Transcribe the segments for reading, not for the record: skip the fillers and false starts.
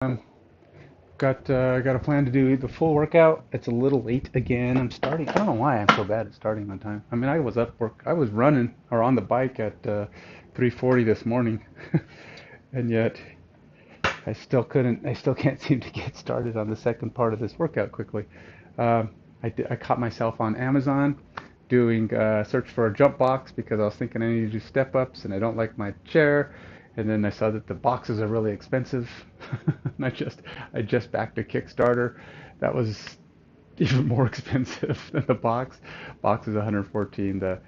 Um, got a plan to do the full workout. It's a little late again. I'm starting. I don't know why I'm so bad at starting on time. I mean, I was running or on the bike at 3:40 this morning, and yet I still couldn't. I still can't seem to get started on the second part of this workout quickly. I caught myself on Amazon doing search for a jump box because I was thinking I need to do step ups and I don't like my chair. And then I saw that the boxes are really expensive. And I just backed a Kickstarter. That was even more expensive than the box. Box is 114. The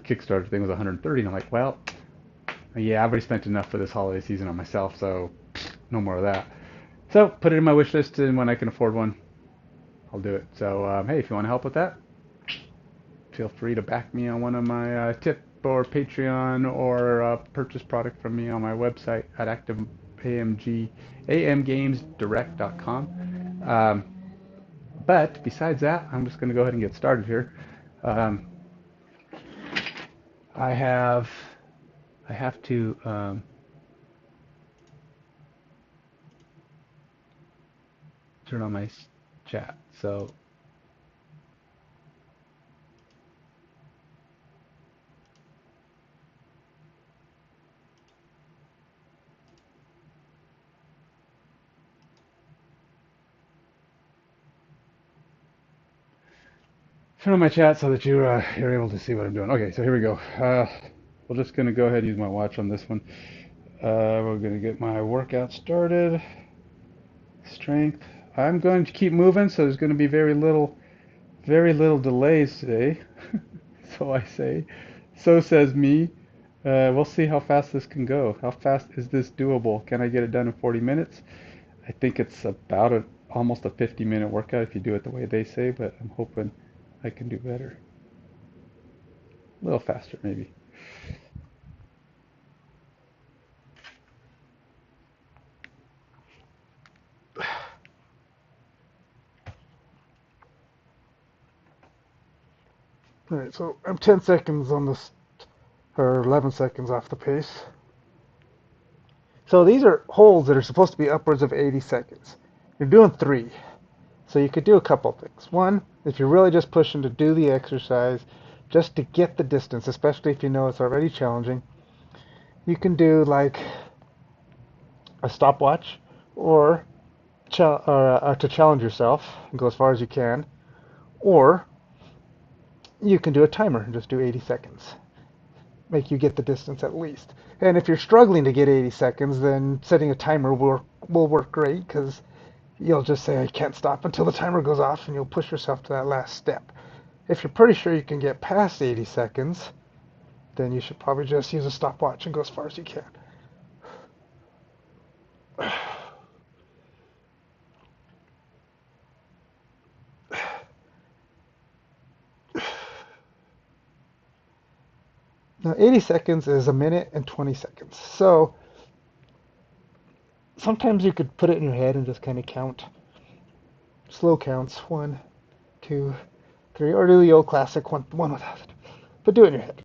Kickstarter thing was 130. And I'm like, well, yeah, I've already spent enough for this holiday season on myself, so no more of that. So put it in my wish list, and when I can afford one, I'll do it. So hey, if you want to help with that, feel free to back me on one of my tip or Patreon or purchase product from me on my website at amgamesdirect.com. Um, but besides that, I'm just going to go ahead and get started here. Um, I have I have to turn on my chat. So turn on my chat so that you're able to see what I'm doing. Okay, so here we go. We're just gonna go ahead and use my watch on this one. We're gonna get my workout started. Strength. I'm going to keep moving, so there's going to be very little delays today. So I say. So says me. We'll see how fast this can go. How fast is this doable? Can I get it done in 40 minutes? I think it's about almost a 50-minute workout if you do it the way they say, but I'm hoping I can do better. A little faster, maybe. All right, so I'm 10 seconds on this, or 11 seconds off the pace. So these are holds that are supposed to be upwards of 80 seconds. You're doing three. So you could do a couple things. One, if you're really just pushing to do the exercise, just to get the distance, especially if you know it's already challenging, you can do like a stopwatch or, to challenge yourself and go as far as you can. Or you can do a timer and just do 80 seconds. Make you get the distance at least. And if you're struggling to get 80 seconds, then setting a timer will work great because you'll just say, I can't stop until the timer goes off, and you'll push yourself to that last step. If you're pretty sure you can get past 80 seconds, then you should probably just use a stopwatch and go as far as you can. Now, 80 seconds is a minute and 20 seconds. So sometimes you could put it in your head and just kind of count. Slow counts. 1, 2, 3, or do the old classic one without it. But do it in your head.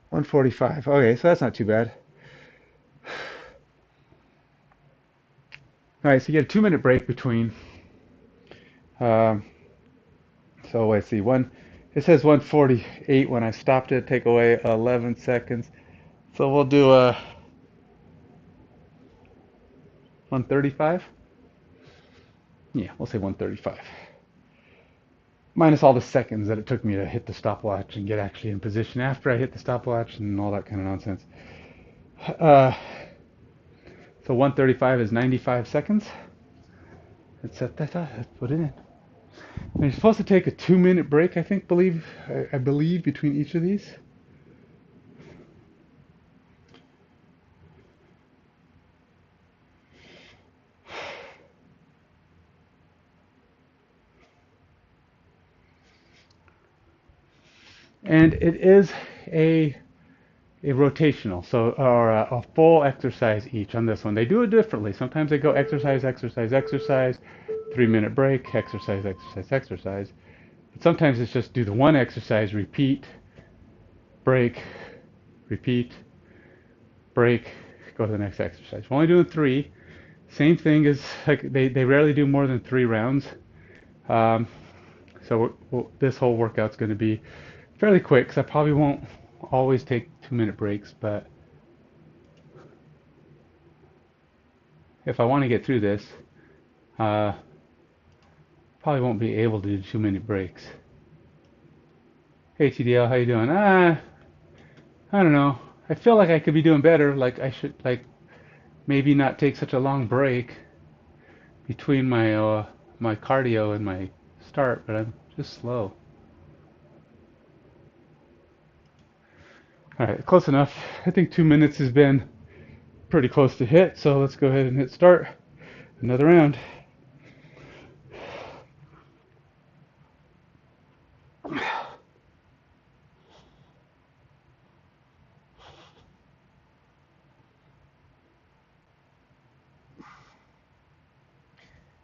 145. Okay, so that's not too bad. All right, so you get a 2-minute break between. Um, so let's see, it says 148 when I stopped it, take away 11 seconds. So we'll do a 135. Yeah, we'll say 135. Minus all the seconds that it took me to hit the stopwatch and get actually in position after I hit the stopwatch and all that kind of nonsense. Uh, so 135 is 95 seconds. Let's set that up. Let's put it in. And you're supposed to take a 2-minute break, I believe, between each of these. And it is a a rotational, so or a full exercise each on this one. They do it differently. Sometimes they go exercise, exercise, exercise, 3 minute break, exercise, exercise, exercise. But sometimes it's just do the one exercise, repeat, break, repeat, break, go to the next exercise. We're only doing three. Same thing as like they rarely do more than 3 rounds. Um, so this whole workout's going to be fairly quick because I probably won't always take 2 minute breaks, but if I want to get through this, uh, probably won't be able to do 2 minute breaks. Hey TDL, how you doing? I don't know. I feel like I could be doing better. Like I should like maybe not take such a long break between my cardio and my start, but I'm just slow. All right, close enough. I think 2 minutes has been pretty close to hit, so let's go ahead and hit start. Another round.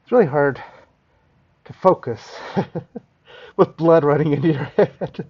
It's really hard to focus with blood running into your head.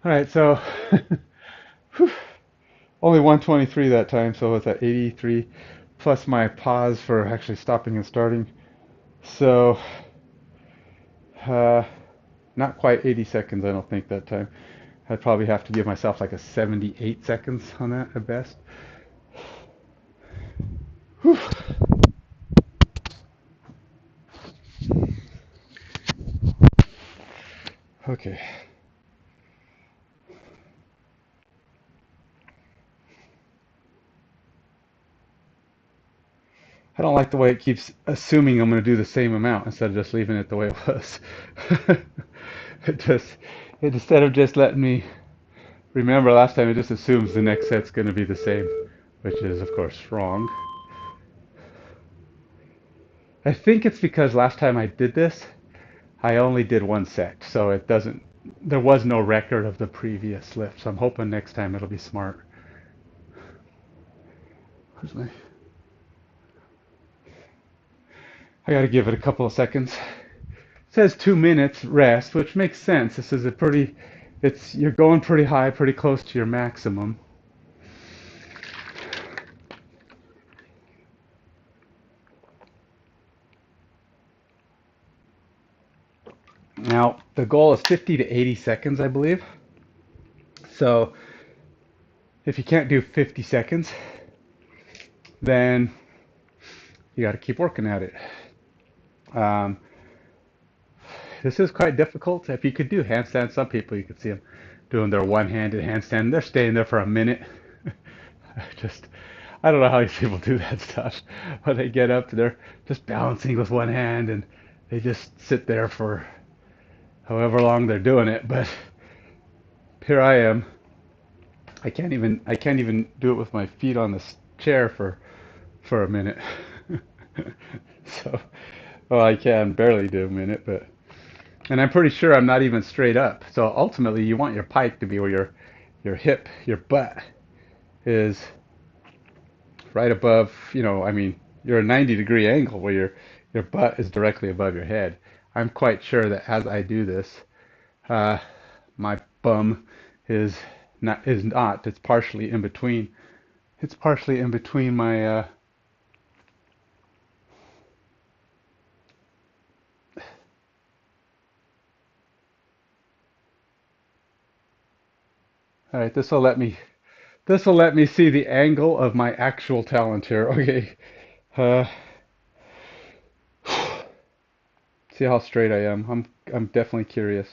All right, so only 123 that time, so it's at 83 plus my pause for actually stopping and starting. So uh, not quite 80 seconds, I don't think that time. I'd probably have to give myself like a 78 seconds on that at best. Whew. Okay. I don't like the way it keeps assuming I'm going to do the same amount instead of just leaving it the way it was. it just, it instead of just letting me remember last time, it just assumes the next set's going to be the same, which is of course wrong. I think it's because last time I did this, I only did one set, so it doesn't. There was no record of the previous lift, so I'm hoping next time it'll be smart. Where's my? I got to give it a couple of seconds. It says 2 minutes rest, which makes sense. This is a pretty, it's you're going pretty high, pretty close to your maximum. Now, the goal is 50 to 80 seconds, I believe. So, if you can't do 50 seconds, then you got to keep working at it. Um, this is quite difficult. If you could do handstands, some people you could see them doing their one-handed handstand. They're staying there for a minute. Just, I don't know how these people do that stuff. But they get up, they're just balancing with one hand, and they just sit there for however long they're doing it. But here I am. I can't even do it with my feet on the chair for a minute. So, well, I can barely do a minute, but and I'm pretty sure I'm not even straight up. So ultimately, you want your pike to be where your hip, your butt is right above. I mean, you're a 90-degree angle where your butt is directly above your head. I'm quite sure that as I do this, uh, my bum is not. It's partially in between. It's partially in between my. All right, this will let me. This will let me see the angle of my actual talent here. Okay. Uh, see how straight I am. I'm definitely curious.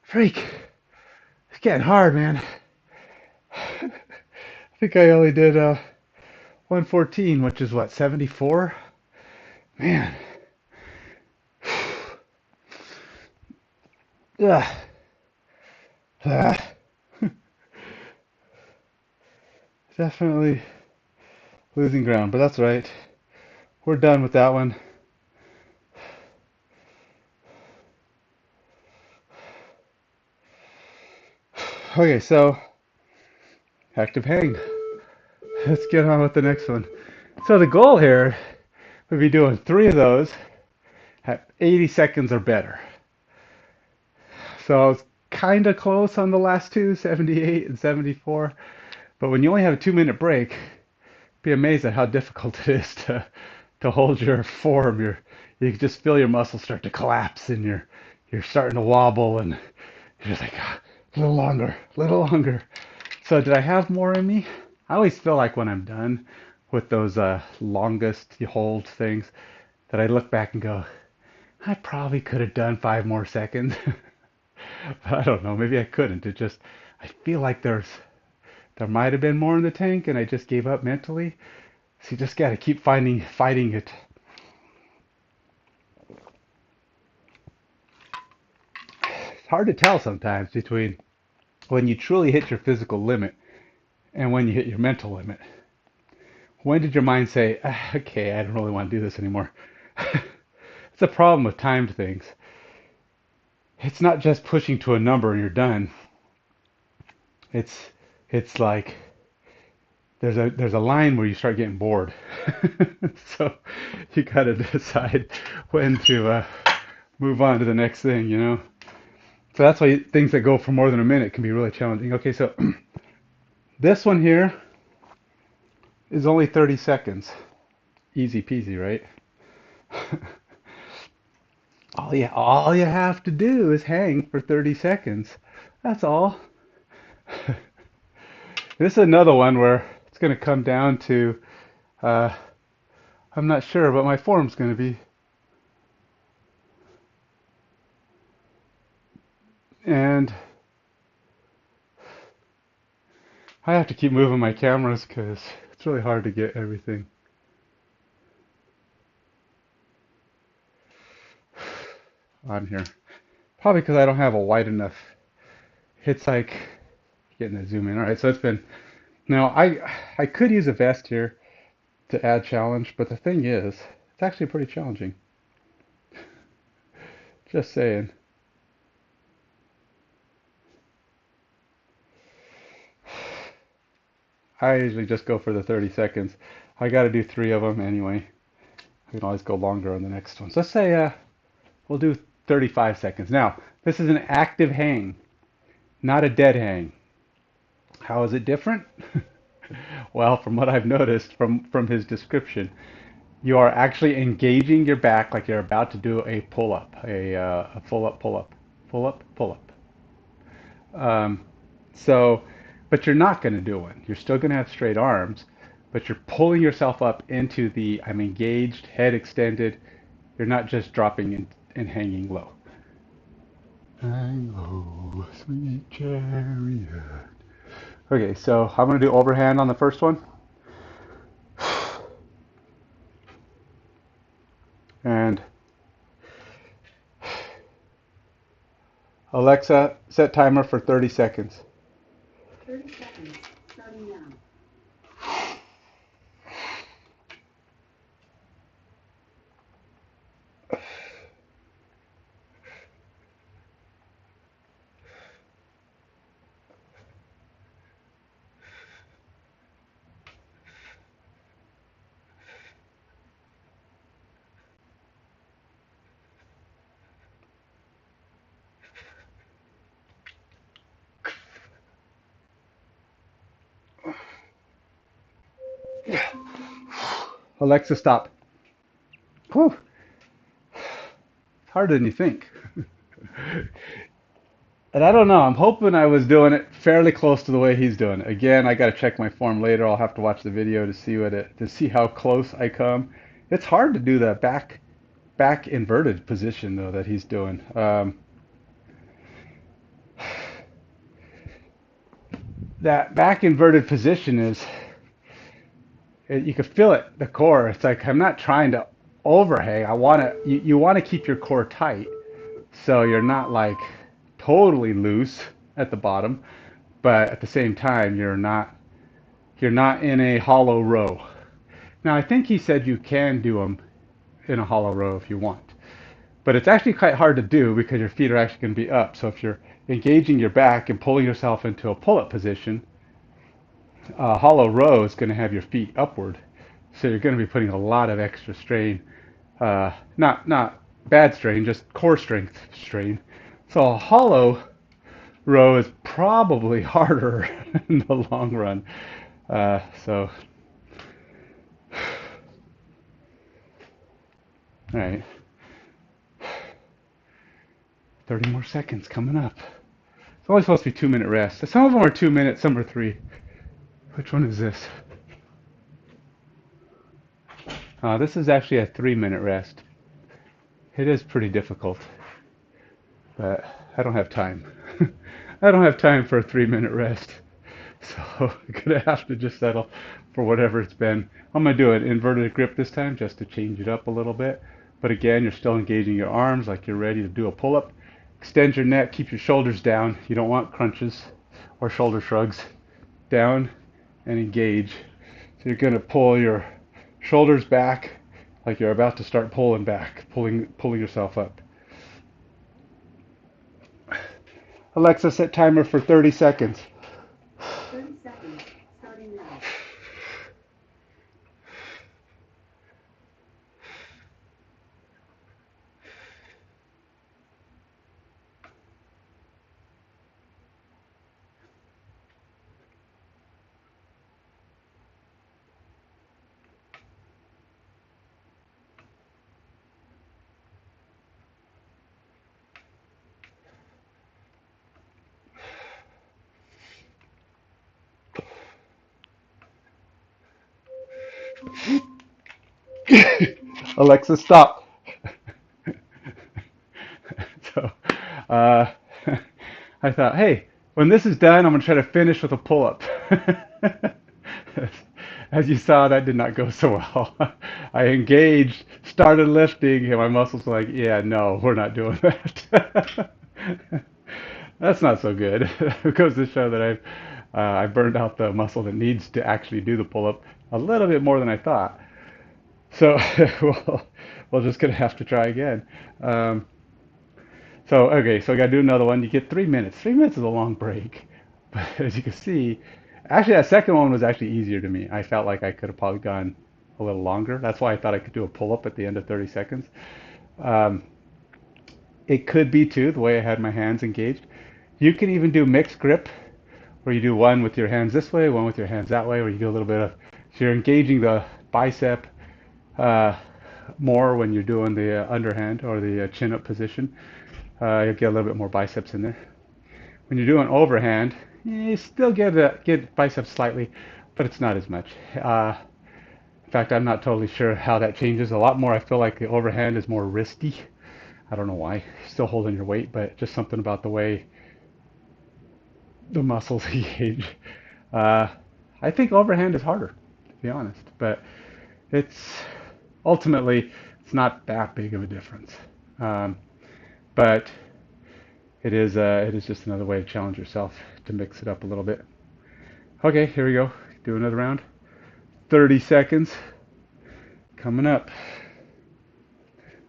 Freak. It's getting hard, man. I think I only did 114, which is what, 74? Man. Ugh. Ah. Definitely losing ground, but that's right. We're done with that one. Okay, so active hang. Let's get on with the next one. So the goal here would be doing 3 of those at 80 seconds or better. So I was kind of close on the last two, 78 and 74. But when you only have a 2 minute break, be amazed at how difficult it is to hold your form. You can just feel your muscles start to collapse and you're starting to wobble and you're just like a little longer, a little longer. So did I have more in me? I always feel like when I'm done with those longest hold things that I look back and go, I probably could have done 5 more seconds. But I don't know, maybe I couldn't. I feel like there might have been more in the tank and I just gave up mentally. So you just got to keep fighting it. It's hard to tell sometimes between when you truly hit your physical limit and when you hit your mental limit. When did your mind say, okay, I don't really want to do this anymore? It's a problem with timed things. It's not just pushing to a number and you're done. It's it's like there's a line where you start getting bored. So you got to decide when to move on to the next thing, you know? So that's why things that go for more than a minute can be really challenging. Okay, so this one here is only 30 seconds. Easy peasy, right? All you have to do is hang for 30 seconds. That's all. This is another one where it's going to come down to, uh, I'm not sure what my form's going to be. And I have to keep moving my cameras because it's really hard to get everything on here. Probably because I don't have a wide enough. It's like getting to zoom in. All right, so it's been. Now I could use a vest here to add challenge, but the thing is, it's actually pretty challenging. Just saying. I usually just go for the 30 seconds. I got to do 3 of them anyway. I can always go longer on the next one. So let's say we'll do 35 seconds. Now, this is an active hang, not a dead hang. How is it different? Well, from what I've noticed from his description, you are actually engaging your back like you're about to do a pull-up, a full-up pull-up, full-up pull-up. Um, so, but you're not going to do one. You're still going to have straight arms, but you're pulling yourself up into the I'm engaged, head extended. You're not just dropping and hanging low. Hang low, sweet chariot. Okay, so I'm going to do overhand on the first one. And Alexa, set timer for 30 seconds. 30 seconds, starting now. Alexa, stop. Whew. It's harder than you think. And I don't know. I'm hoping I was doing it fairly close to the way he's doing it. Again, I got to check my form later. I'll have to watch the video to see to see how close I come. It's hard to do that back inverted position though that he's doing. That back inverted position is you can feel it, the core. It's like I'm not trying to overhang. You want to keep your core tight so you're not like totally loose at the bottom, but at the same time you're not in a hollow row. Now I think he said you can do them in a hollow row if you want, but it's actually quite hard to do because your feet are actually going to be up. So if you're engaging your back and pulling yourself into a pull-up position, hollow row is going to have your feet upward, so you're going to be putting a lot of extra strain. Not bad strain, just core strength strain. So a hollow row is probably harder in the long run. So, all right, 30 more seconds coming up. It's only supposed to be 2 minute rest. Some of them are 2 minutes, some are three. Which one is this? This is actually a 3 minute rest. It is pretty difficult, but I don't have time. I don't have time for a 3 minute rest. So I'm gonna have to just settle for whatever it's been. I'm gonna do an inverted grip this time just to change it up a little bit. But again, you're still engaging your arms like you're ready to do a pull-up. Extend your neck, keep your shoulders down. You don't want crunches or shoulder shrugs. Down and engage. So you're gonna pull your shoulders back like you're about to start pulling back, pulling yourself up. Alexa, set timer for 30 seconds. 30 seconds, starting now. Alexa, stop. So, uh, I thought, hey, when this is done, I'm gonna try to finish with a pull-up. As you saw, that did not go so well. I engaged, started lifting, and my muscles were like, yeah, no, we're not doing that. That's not so good. It goes to show that I burned out the muscle that needs to actually do the pull-up a little bit more than I thought. So we're just gonna have to try again. Um, so okay, so I gotta do another one. You get 3 minutes. 3 minutes is a long break, but as you can see, actually that second one was actually easier to me. I felt like I could have probably gone a little longer. That's why I thought I could do a pull-up at the end of 30 seconds. Um, it could be too, the way I had my hands engaged. You can even do mixed grip, where you do one with your hands this way, one with your hands that way, where you do a little bit of, so you're engaging the bicep uh, more when you're doing the underhand or the chin up position. You'll get a little bit more biceps in there. When you're doing overhand, you still get biceps slightly, but it's not as much. In fact, I'm not totally sure how that changes. A lot more, I feel like the overhand is more wristy. I don't know why. Still holding your weight, but just something about the way the muscles engage. Uh, I think overhand is harder, to be honest, but it's ultimately it's not that big of a difference. Um, but it is just another way to challenge yourself to mix it up a little bit. Okay, here we go. Do another round. 30 seconds coming up.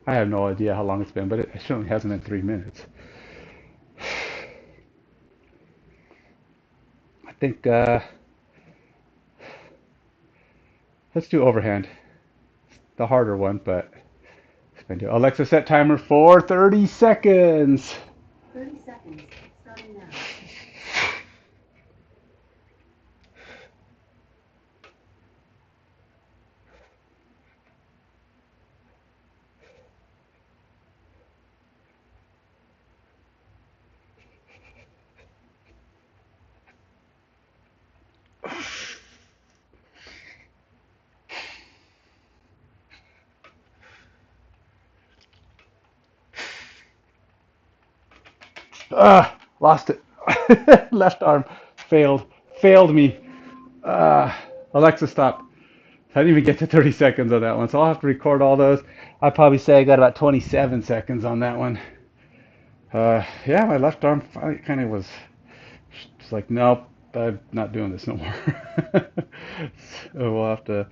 I have no idea how long it's been, but it certainly hasn't been 3 minutes. I think let's do overhand. The harder one, but Alexa, set timer for 30 seconds. 30 seconds, starting now. Lost it. Left arm failed. Failed me. Alexa, stop. I didn't even get to 30 seconds on that one, so I'll have to record all those. I'd probably say I got about 27 seconds on that one. Yeah, my left arm kind of was just like, nope, I'm not doing this no more. So we'll have to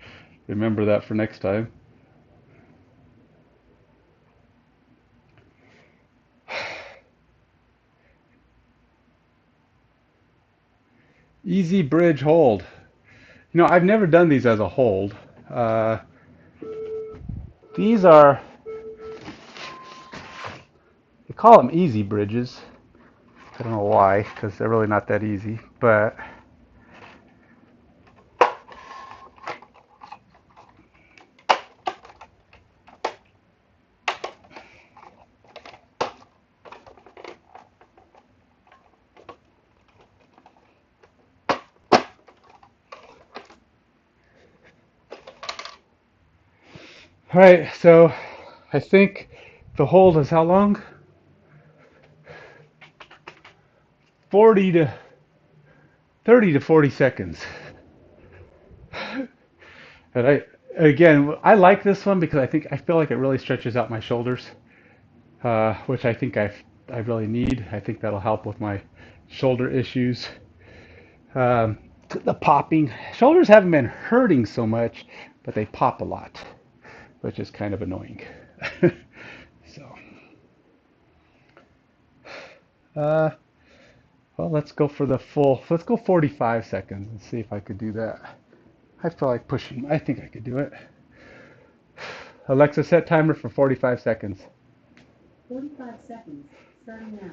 remember that for next time. Easy bridge hold. You know, I've never done these as a hold. Uh, these are, they call them easy bridges. I don't know why, because they're really not that easy, but all right, so I think the hold is how long? 40 to 30 to 40 seconds. And I like this one because I feel like it really stretches out my shoulders, which I really need. I think that'll help with my shoulder issues. Um, the popping shoulders haven't been hurting so much, but they pop a lot, which is kind of annoying. So, uh, well, let's go for the full. Let's go 45 seconds and see if I could do that. I feel like pushing. I think I could do it. Alexa, set timer for 45 seconds. 45 seconds, starting now.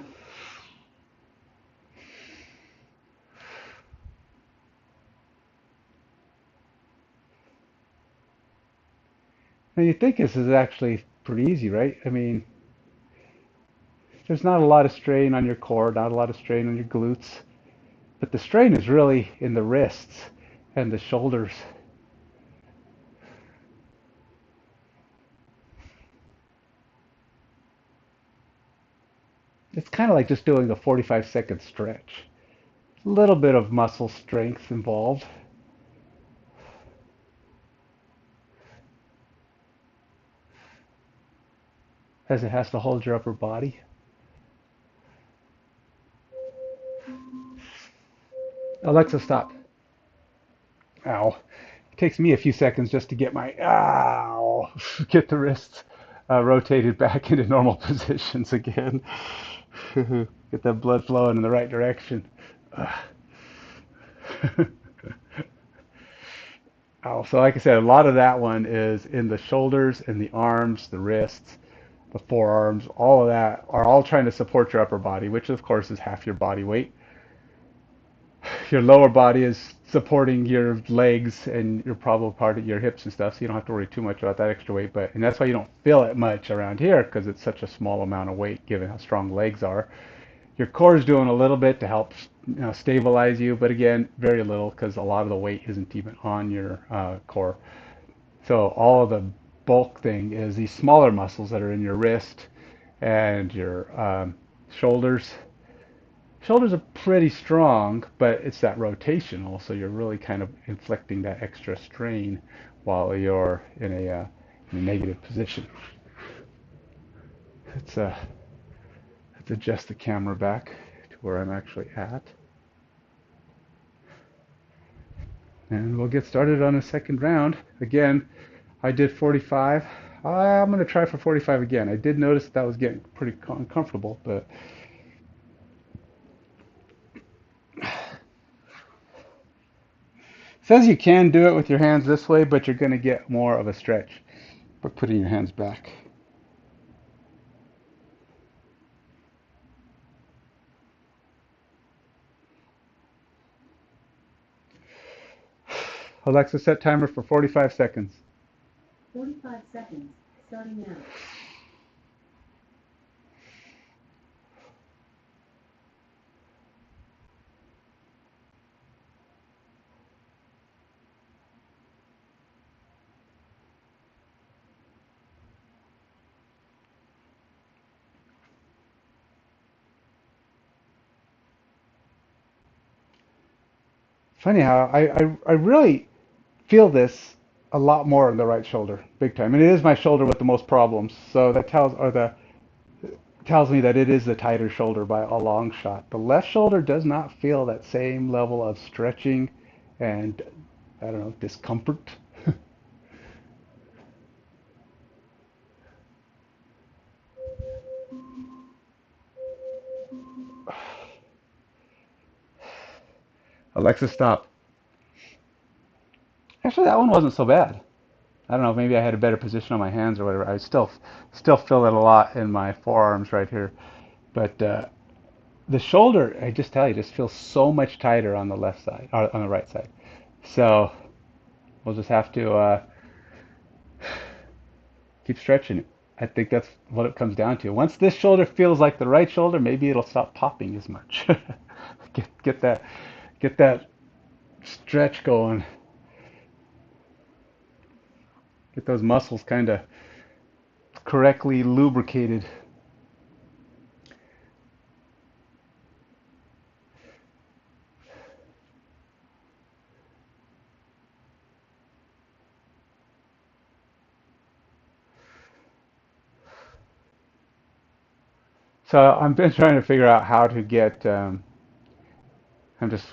Now you think this is actually pretty easy, right? I mean, there's not a lot of strain on your core, not a lot of strain on your glutes, but the strain is really in the wrists and the shoulders. It's kind of like just doing a 45-second stretch. A little bit of muscle strength involved, as it has to hold your upper body. Alexa, stop. Ow. It takes me a few seconds just to get get the wrists rotated back into normal positions again. Get that blood flowing in the right direction. Oh, so like I said, a lot of that one is in the shoulders and the arms, the wrists, the forearms, all of that are all trying to support your upper body, which of course is half your body weight. Your lower body is supporting your legs and your probably part of your hips and stuff, so you don't have to worry too much about that extra weight. But and that's why you don't feel it much around here because it's such a small amount of weight given how strong legs are. Your core is doing a little bit to help stabilize you, but again, very little because a lot of the weight isn't even on your core. So all of the bulk thing is these smaller muscles that are in your wrist and your shoulders. Shoulders are pretty strong, but it's that rotational, so you're really kind of inflicting that extra strain while you're in a negative position. Let's, uh, let's adjust the camera back to where I'm actually at. And we'll get started on a second round. Again, I did 45. I'm going to try for 45 again. I did notice that was getting pretty uncomfortable, but it says you can do it with your hands this way, but you're going to get more of a stretch by putting your hands back. Alexa, set timer for 45 seconds. 45 seconds, starting now. Funny how I really feel this a lot more in the right shoulder, big time. And it is my shoulder with the most problems. So that tells me that it is the tighter shoulder by a long shot. The left shoulder does not feel that same level of stretching and I don't know, discomfort. Alexa, stop. Actually, that one wasn't so bad. I don't know, maybe I had a better position on my hands or whatever. I still feel it a lot in my forearms right here. But the shoulder, I just tell you, just feels so much tighter on the left side, or on the right side. So we'll just have to keep stretching it. I think that's what it comes down to. Once this shoulder feels like the right shoulder, maybe it'll stop popping as much. get get that stretch going. Get those muscles kind of correctly lubricated. So I've been trying to figure out how to get. I'm just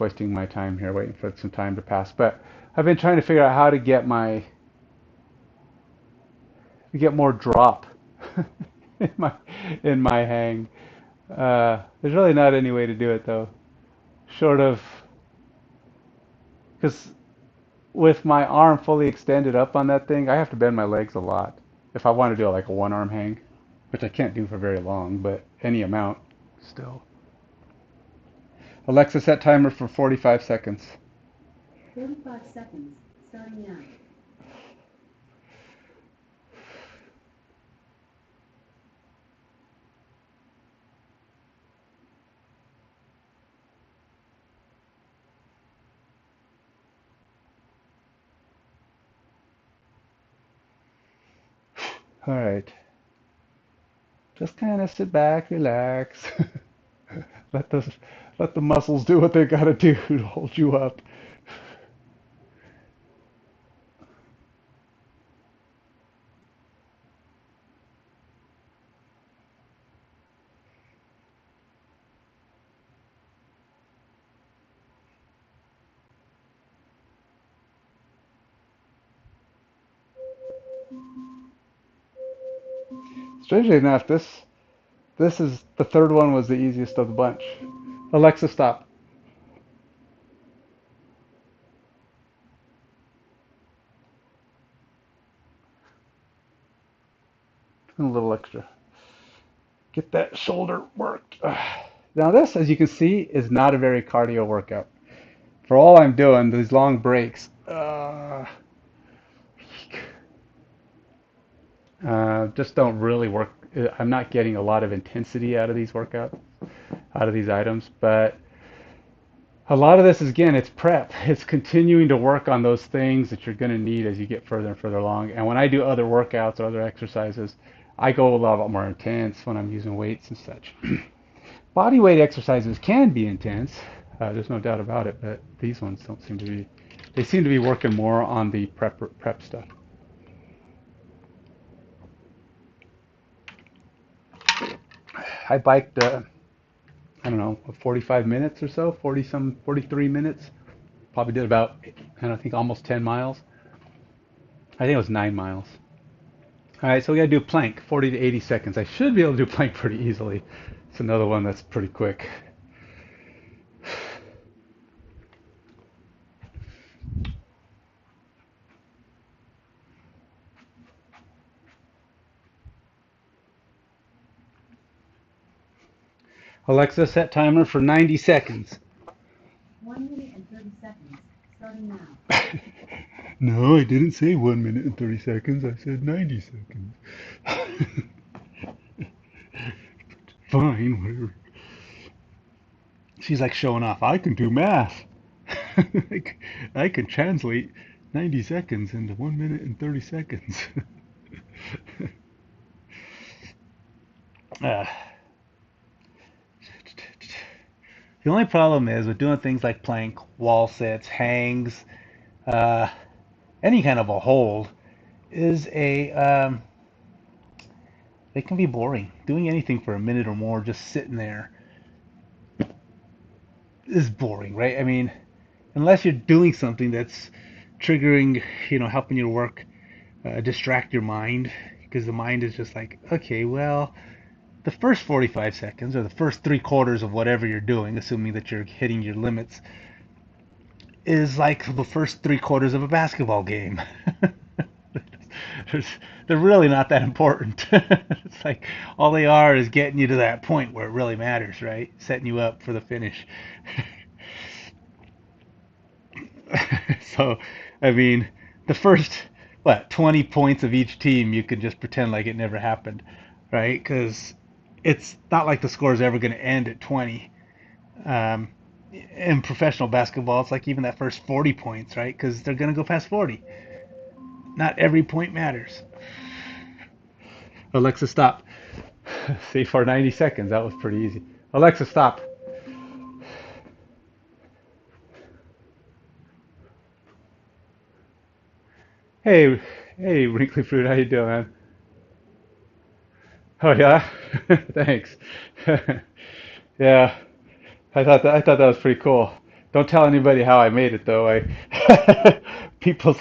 wasting my time here, waiting for some time to pass. But I've been trying to figure out how to get more drop in my hang. There's really not any way to do it though, short of because with my arm fully extended up on that thing, I have to bend my legs a lot if I want to do like a one arm hang, which I can't do for very long, but any amount still. Alexa, set timer for 45 seconds. 45 seconds, starting now. All right. Just kind of sit back, relax. let the let the muscles do what they gotta do to hold you up. Strangely enough, this is the third one was the easiest of the bunch. Alexa, stop. and a little extra. Get that shoulder worked. Now this, as you can see, is not a very cardio workout. For all I'm doing, these long breaks, just don't really work. I'm not getting a lot of intensity out of these workouts, out of these items, but a lot of this is, again, it's prep. It's continuing to work on those things that you're going to need as you get further and further along. And when I do other workouts or other exercises, I go a lot more intense when I'm using weights and such. Body weight exercises can be intense. There's no doubt about it, but these ones don't seem to be. They seem to be working more on the prep stuff. I biked, I don't know, 45 minutes or so, 43 minutes. Probably did about, I think almost 10 miles. I think it was 9 miles. All right, so we got to do plank, 40 to 80 seconds. I should be able to do plank pretty easily. It's another one that's pretty quick. Alexa, set timer for 90 seconds. 1 minute and 30 seconds, starting now. No, I didn't say 1 minute and 30 seconds. I said 90 seconds. Fine, whatever. She's like showing off. I can do math. I can translate 90 seconds into 1 minute and 30 seconds. uh, the only problem is with doing things like plank, wall sits, hangs, uh, any kind of a hold, is they can be boring. Doing anything for a minute or more, just sitting there, is boring, right? I mean, unless you're doing something that's triggering, helping your work, distract your mind, because the mind is just like, okay, well, the first 45 seconds or the first 3/4 of whatever you're doing, assuming that you're hitting your limits, is like the first 3/4 of a basketball game. They're really not that important. It's like all they are is getting you to that point where it really matters, right? Setting you up for the finish. So, I mean, the first, 20 points of each team, you could just pretend like it never happened, right? Because it's not like the score is ever going to end at 20. Um, in professional basketball, it's like even that first 40 points, right? Because they're going to go past 40. Not every point matters. Alexa, stop. See, for 90 seconds, that was pretty easy. Alexa, stop. Hey, hey, Wrinkly Fruit, how you doing, man? Oh yeah, thanks. Yeah, I thought that was pretty cool. Don't tell anybody how I made it though. People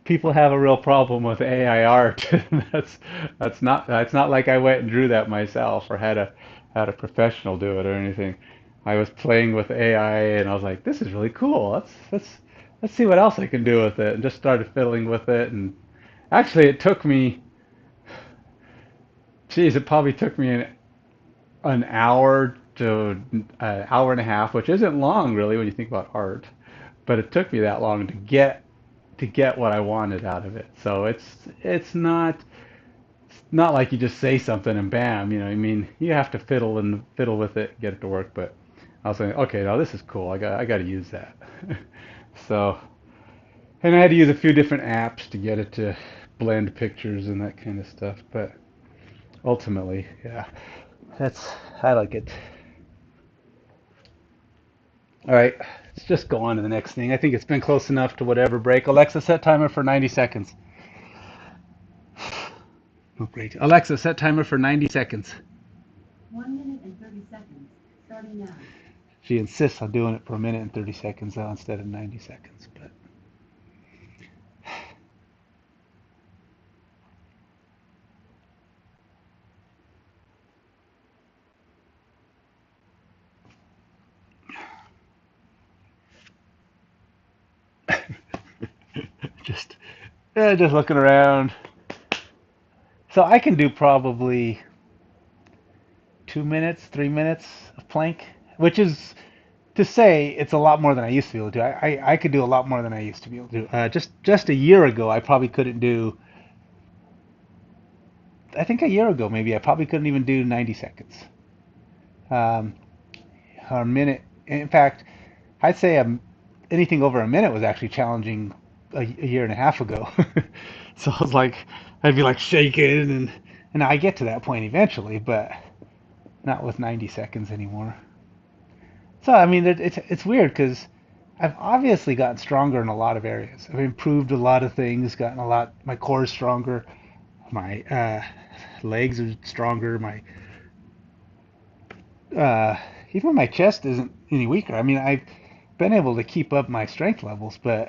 people have a real problem with AI art. That's that's not like I went and drew that myself or had a professional do it or anything. I was playing with AI and I was like, this is really cool. Let's see what else I can do with it, and just started fiddling with it. And actually, it took me, geez, it probably took me an hour to an hour and a half, which isn't long really when you think about art, but it took me that long to get what I wanted out of it. So it's not like you just say something and bam, I mean, you have to fiddle with it, get it to work. But I was saying, okay, now this is cool. I got to use that. So, and I had to use a few different apps to get it to blend pictures and that kind of stuff. But ultimately, yeah, I like it. All right, let's just go on to the next thing. I think it's been close enough to whatever break. Alexa, set timer for 90 seconds. Oh, great. Alexa, set timer for 90 seconds. 1 minute and 30 seconds, starting now. She insists on doing it for a minute and 30 seconds now instead of 90 seconds. But just, just looking around. So I can do probably 2 minutes, 3 minutes of plank, which is to say it's a lot more than I used to be able to do. I could do a lot more than I used to be able to do. Just a year ago, I probably couldn't do. I think a year ago, maybe I probably couldn't even do 90 seconds, um, or a minute. In fact, I'd say anything over a minute was actually challenging a year and a half ago. So I was like, I'd be like shaking, and I get to that point eventually, but not with 90 seconds anymore. So I mean, it's weird because I've obviously gotten stronger in a lot of areas. I've improved a lot of things, gotten a lot. My core is stronger. My legs are stronger. My uh, even my chest isn't any weaker. I mean, I've been able to keep up my strength levels, but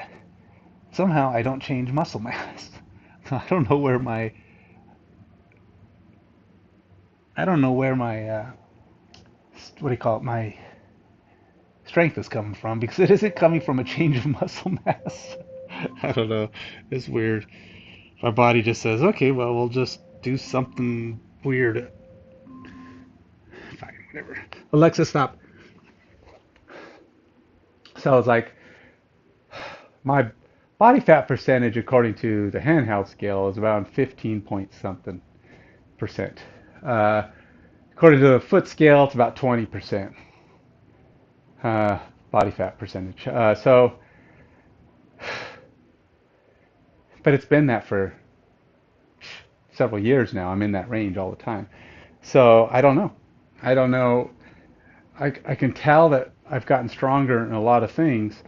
somehow I don't change muscle mass. I don't know where my I don't know where my what do you call it, my strength is coming from, because it isn't coming from a change of muscle mass. I don't know. It's weird. My body just says, okay, well, we'll just do something weird. Fine, whatever. Alexa, stop. So it's like my body fat percentage, according to the handheld scale, is around 15 point something percent. Uh, According to the foot scale, it's about 20% uh, body fat percentage. But it's been that for several years now. I'm in that range all the time. So I don't know. I don't know. I can tell that I've gotten stronger in a lot of things.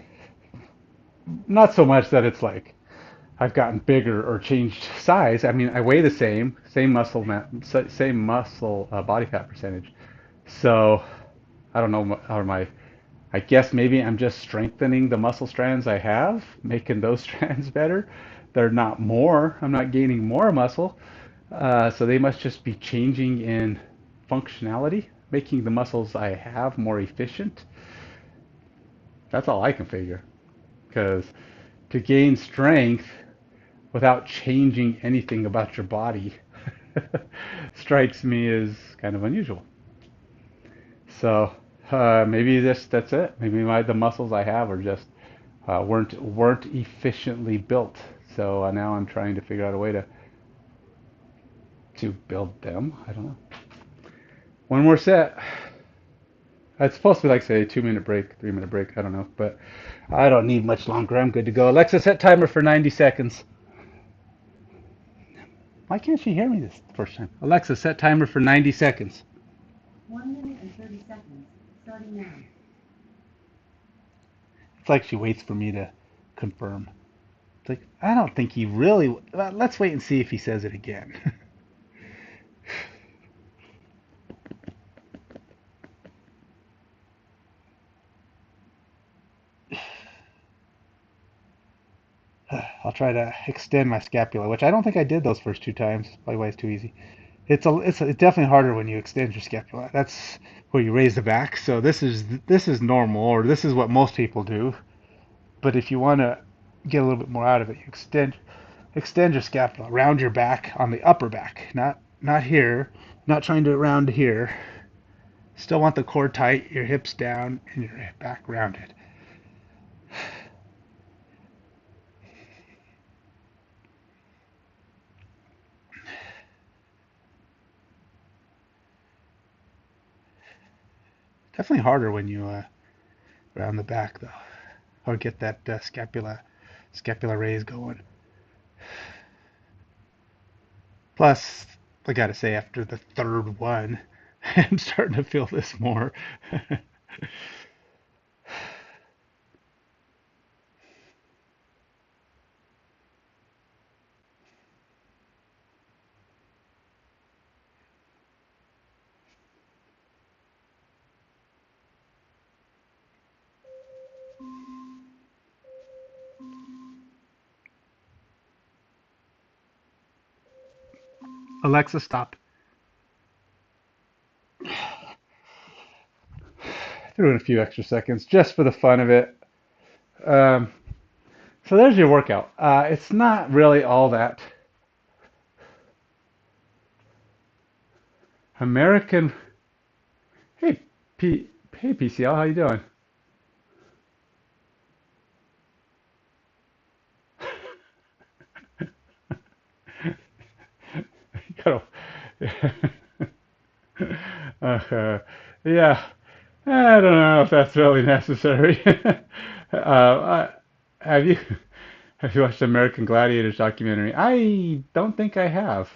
Not so much that it's like I've gotten bigger or changed size. I mean, I weigh the same muscle same muscle body fat percentage. So I don't know. Or my I guess maybe I'm just strengthening the muscle strands I have, making those strands better. They're not more. I'm not gaining more muscle. So they must just be changing in functionality, making the muscles I have more efficient. That's all I can figure. Because to gain strength without changing anything about your body strikes me as kind of unusual. So maybe that's it. Maybe the muscles I have are just weren't efficiently built. So now I'm trying to figure out a way to build them. I don't know. One more set. It's supposed to be like say 2 minute break, 3 minute break. I don't know, but I don't need much longer. I'm good to go. Alexa, set timer for 90 seconds. Why can't she hear me this first time? Alexa, set timer for 90 seconds. 1 minute and 30 seconds, starting now. It's like she waits for me to confirm. It's like, I don't think he really. Let's wait and see if he says it again. I'll try to extend my scapula, which I don't think I did those first two times. Probably why it's too easy. It's definitely harder when you extend your scapula. That's where you raise the back. So this is normal, or this is what most people do. But if you want to get a little bit more out of it, you extend your scapula around your back on the upper back, not here, not trying to round here. Still want the core tight, your hips down, and your back rounded. Definitely harder when you round the back though, or get that scapula raise going. Plus, I gotta say, after the third one, I'm starting to feel this more. Alexa, stop. Threw in a few extra seconds just for the fun of it. Um, so there's your workout. It's not really all that American. Hey, hey PCL, how you doing? You gotta, uh, yeah, I don't know if that's really necessary. Have you have you watched the American Gladiators documentary? I don't think I have.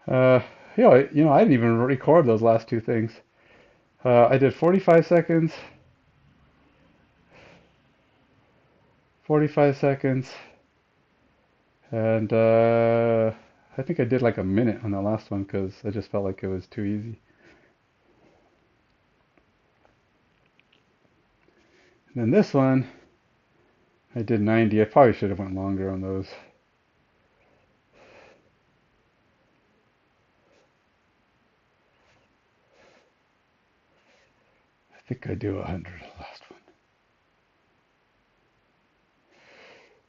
Uh, I didn't even record those last two things. I did 45 seconds, 45 seconds, and I think I did like a minute on the last one because I just felt like it was too easy. And then this one, I did 90. I probably should have went longer on those. I think I do 100 the last one.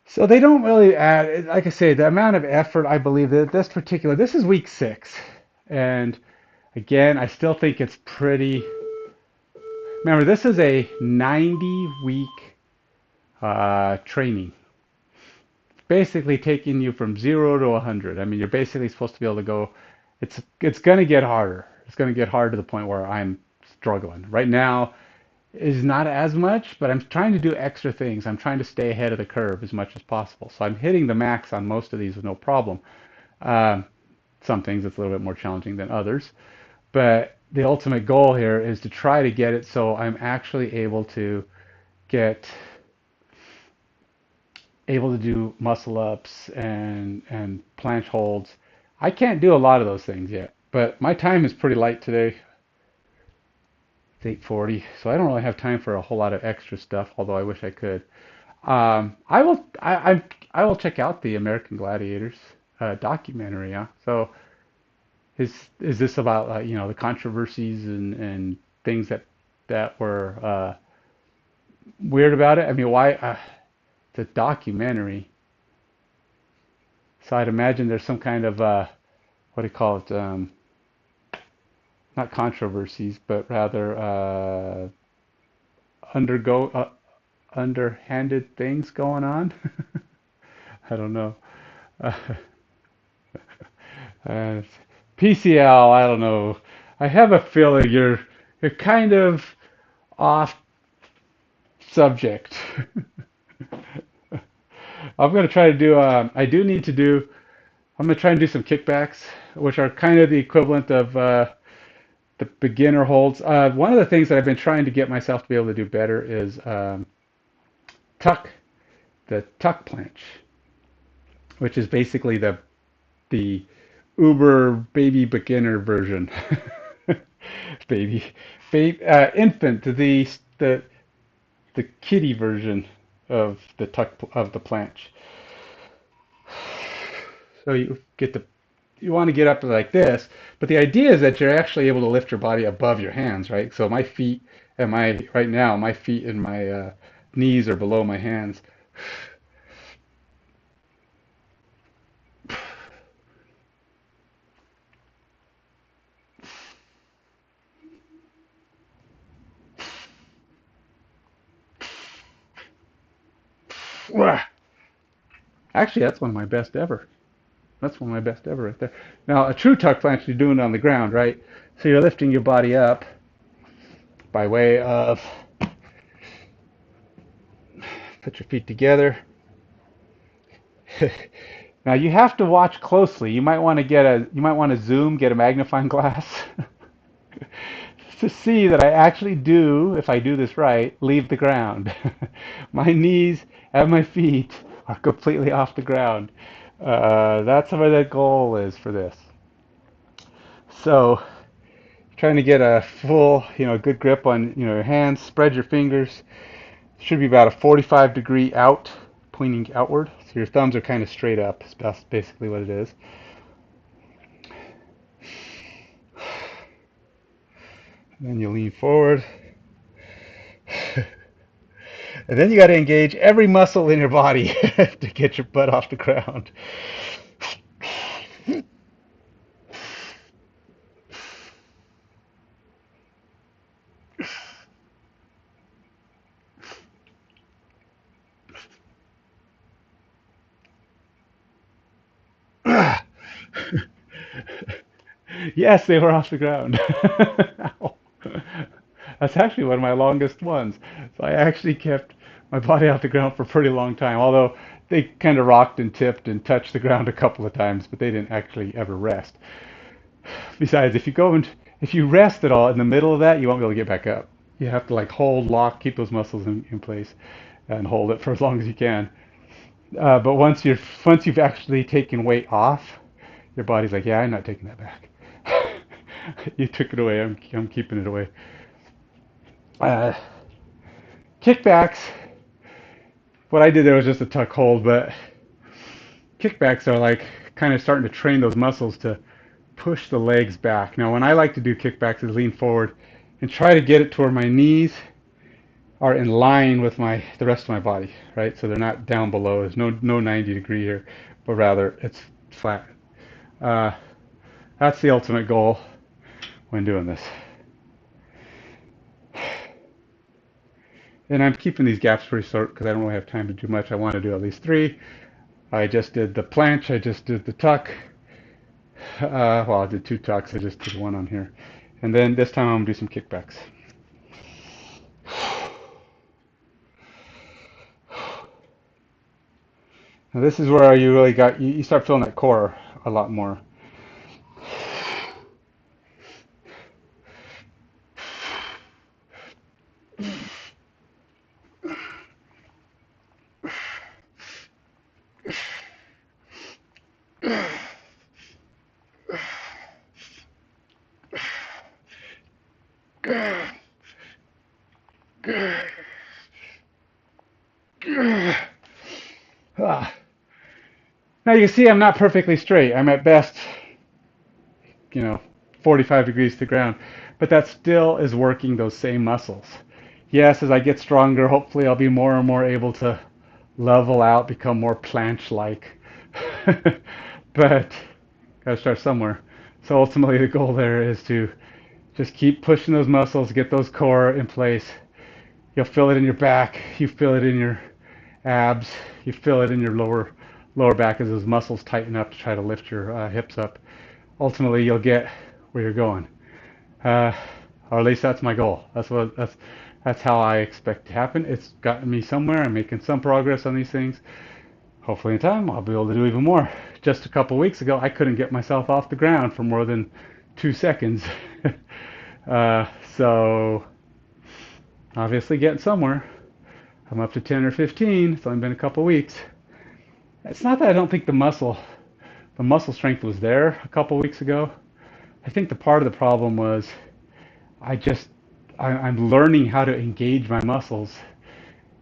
So they don't really add, like I say, the amount of effort I believe that this is week 6. And again, I still think it's pretty. Remember, this is a 90-week training. Basically taking you from 0 to 100. I mean, you're basically supposed to be able to go. It's going to get harder. It's going to get hard to the point where I'm struggling. Right now is not as much, but I'm trying to do extra things. I'm trying to stay ahead of the curve as much as possible. So I'm hitting the max on most of these with no problem. Um, some things it's a little bit more challenging than others, but the ultimate goal here is to try to get it so I'm actually get able to do muscle ups and planche holds. I can't do a lot of those things yet, but my time is pretty light today. It's 8:40, so I don't really have time for a whole lot of extra stuff, although I wish I could. I will check out the American Gladiators documentary. Yeah. So is this about the controversies and things that were weird about it? I mean, why it's a documentary, so I'd imagine there's some kind of what do you call it? Not controversies, but rather undergo underhanded things going on. I don't know. Uh, uh, PCL, I don't know. I have a feeling you're kind of off subject. I'm gonna try to do. I do need to do. I'm gonna try and do some kickbacks, which are kind of the equivalent of the beginner holds. One of the things that I've been trying to get myself to be able to do better is tuck, the tuck planche, which is basically the uber baby beginner version. baby, infant, the the kiddie version of the planche. So you want to get up to like this, but the idea is that you're actually able to lift your body above your hands, right? So my feet and my right now my feet and my knees are below my hands. Actually, that's one of my best ever. That's one of my best ever right there. Now, a true tuck planche, you're doing it on the ground, right? So you're lifting your body up by way of put your feet together. Now you have to watch closely. You might want to zoom, get a magnifying glass to see that I actually do, if I do this right, leave the ground. My knees and my feet are completely off the ground. That's where the goal is for this. So trying to get a full, good grip on, your hands, spread your fingers. Should be about a 45-degree out, pointing outward. So your thumbs are kind of straight up. That's basically what it is. And then you lean forward. And then you got to engage every muscle in your body to get your butt off the ground. Yes, they were off the ground. Ow. That's actually one of my longest ones. So I actually kept my body off the ground for a pretty long time, although they kind of rocked and tipped and touched the ground a couple of times, but they didn't actually ever rest. Besides, if you rest at all in the middle of that, you won't be able to get back up. You have to like hold, lock, keep those muscles in place, and hold it for as long as you can. But once you've actually taken weight off, your body's like, yeah, I'm not taking that back. You took it away. I'm keeping it away. Uh, Kickbacks. What I did there was just a tuck hold, but kickbacks are like kind of starting to train those muscles to push the legs back. Now, when I like to do kickbacks, is lean forward and try to get it to where my knees are in line with the rest of my body, right? So they're not down below. There's no 90 degree here, but rather it's flat. Uh, that's the ultimate goal when doing this. And I'm keeping these gaps pretty short because I don't really have time to do much. I want to do at least 3. I just did the planche. I just did the tuck. Well, I did 2 tucks. I just did one on here. And then this time I'm going to do some kickbacks. Now this is where you really you start feeling that core a lot more. Ah. Now you can see I'm not perfectly straight. I'm at best, you know, 45 degrees to the ground, but that still is working those same muscles. Yes, as I get stronger, hopefully I'll be more and more able to level out, become more planche-like. But gotta start somewhere. So ultimately the goal there is to just keep pushing those muscles, get those core in place. You'll feel it in your back, you feel it in your abs, you feel it in your lower back as those muscles tighten up to try to lift your hips up. Ultimately, you'll get where you're going, uh, or at least that's my goal. That's how I expect to happen. It's gotten me somewhere. I'm making some progress on these things. Hopefully, in time, I'll be able to do even more. Just a couple weeks ago, I couldn't get myself off the ground for more than 2 seconds. So obviously, getting somewhere. I'm up to 10 or 15. It's only been a couple weeks. It's not that I don't think the muscle strength was there a couple weeks ago. I think the part of the problem was I just I'm learning how to engage my muscles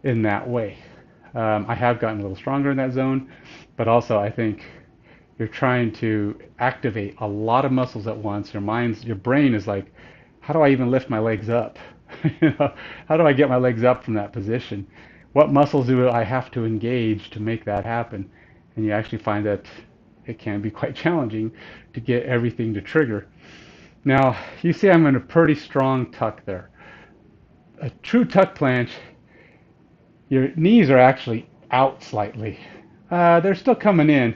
in that way. I have gotten a little stronger in that zone, but also I think you're trying to activate a lot of muscles at once. Your brain is like, how do I even lift my legs up? You know, how do I get my legs up from that position? What muscles do I have to engage to make that happen? And you actually find that it can be quite challenging to get everything to trigger. Now, you see I'm in a pretty strong tuck there. A true tuck planche, your knees are actually out slightly. They're still coming in,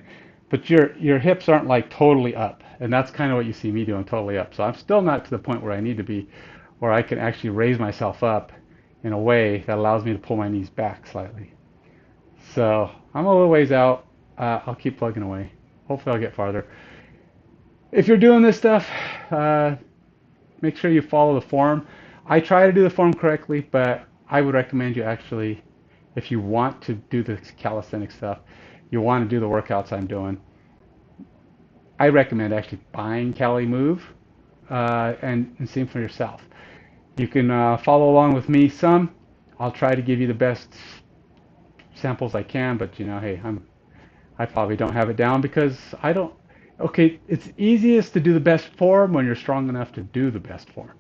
but your hips aren't like totally up. And that's kind of what you see me doing, totally up. So I'm still not to the point where I need to be, where I can actually raise myself up in a way that allows me to pull my knees back slightly. So I'm a little ways out. I'll keep plugging away. Hopefully I'll get farther. If you're doing this stuff, make sure you follow the form. I try to do the form correctly, but I would recommend you actually, if you want to do the calisthenic stuff, you want to do the workouts I'm doing, I recommend actually buying Cali Move and seeing for yourself. You can follow along with me some. I'll try to give you the best samples I can, but you know, hey, I probably don't have it down because I don't. Okay, it's easiest to do the best form when you're strong enough to do the best form,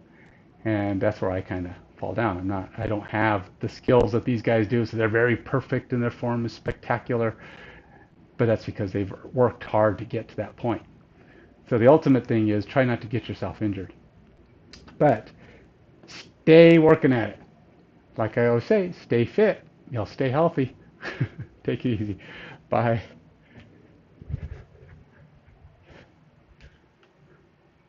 and that's where I kind of fall down. I don't have the skills that these guys do, so they're very perfect and their form is spectacular, but that's because they've worked hard to get to that point. So the ultimate thing is try not to get yourself injured, but stay working at it. Like I always say, stay fit. You'll stay healthy. Take it easy. Bye.